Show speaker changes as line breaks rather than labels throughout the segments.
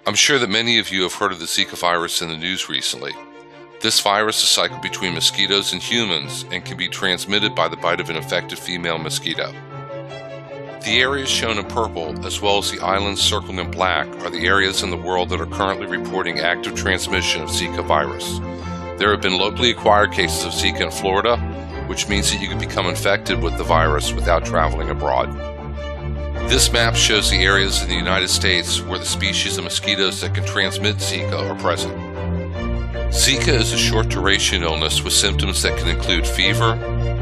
I'm sure that many of you have heard of the Zika virus in the news recently. This virus is cycled between mosquitoes and humans and can be transmitted by the bite of an infected female mosquito. The areas shown in purple, as well as the islands circled in black, are the areas in the world that are currently reporting active transmission of Zika virus. There have been locally acquired cases of Zika in Florida, which means that you can become infected with the virus without traveling abroad. This map shows the areas in the United States where the species of mosquitoes that can transmit Zika are present. Zika is a short-duration illness with symptoms that can include fever,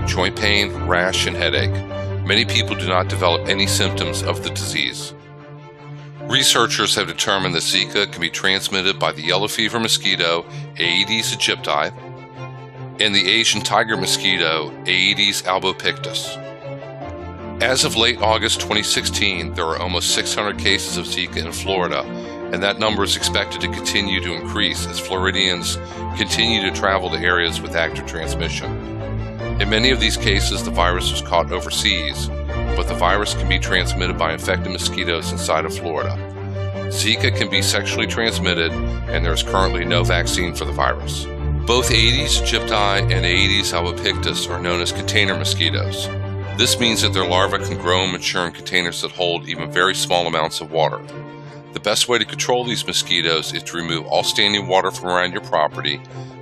joint pain, rash, and headache. Many people do not develop any symptoms of the disease. Researchers have determined that Zika can be transmitted by the yellow fever mosquito, Aedes aegypti, and the Asian tiger mosquito, Aedes albopictus. As of late August 2016, there are almost 600 cases of Zika in Florida, and that number is expected to continue to increase as Floridians continue to travel to areas with active transmission. In many of these cases, the virus was caught overseas, but the virus can be transmitted by infected mosquitoes inside of Florida. Zika can be sexually transmitted, and there is currently no vaccine for the virus. Both Aedes aegypti and Aedes albopictus are known as container mosquitoes. This means that their larvae can grow and mature in containers that hold even very small amounts of water. The best way to control these mosquitoes is to remove all standing water from around your property,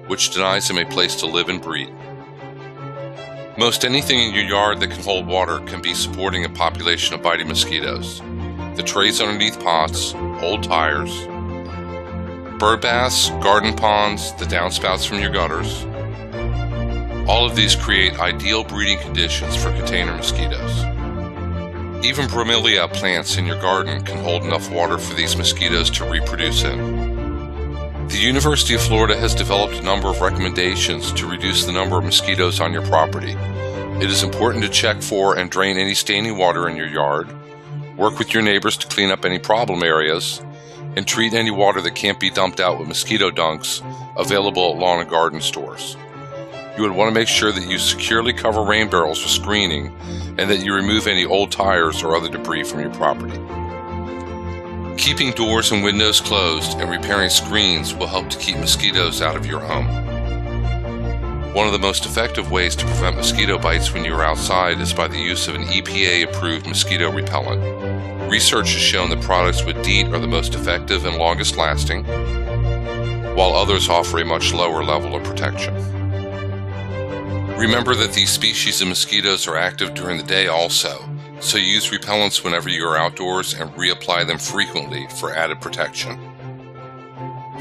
which denies them a place to live and breed. Most anything in your yard that can hold water can be supporting a population of biting mosquitoes. The trays underneath pots, old tires, bird baths, garden ponds, the downspouts from your gutters. All of these create ideal breeding conditions for container mosquitoes. Even bromelia plants in your garden can hold enough water for these mosquitoes to reproduce in. The University of Florida has developed a number of recommendations to reduce the number of mosquitoes on your property. It is important to check for and drain any standing water in your yard, work with your neighbors to clean up any problem areas, and treat any water that can't be dumped out with mosquito dunks available at lawn and garden stores. You would want to make sure that you securely cover rain barrels with screening and that you remove any old tires or other debris from your property. Keeping doors and windows closed and repairing screens will help to keep mosquitoes out of your home. One of the most effective ways to prevent mosquito bites when you are outside is by the use of an EPA-approved mosquito repellent. Research has shown that products with DEET are the most effective and longest lasting, while others offer a much lower level of protection. Remember that these species of mosquitoes are active during the day also, so use repellents whenever you are outdoors and reapply them frequently for added protection.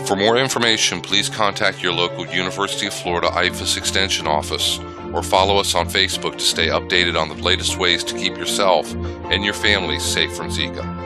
For more information, please contact your local University of Florida IFAS Extension office or follow us on Facebook to stay updated on the latest ways to keep yourself and your family safe from Zika.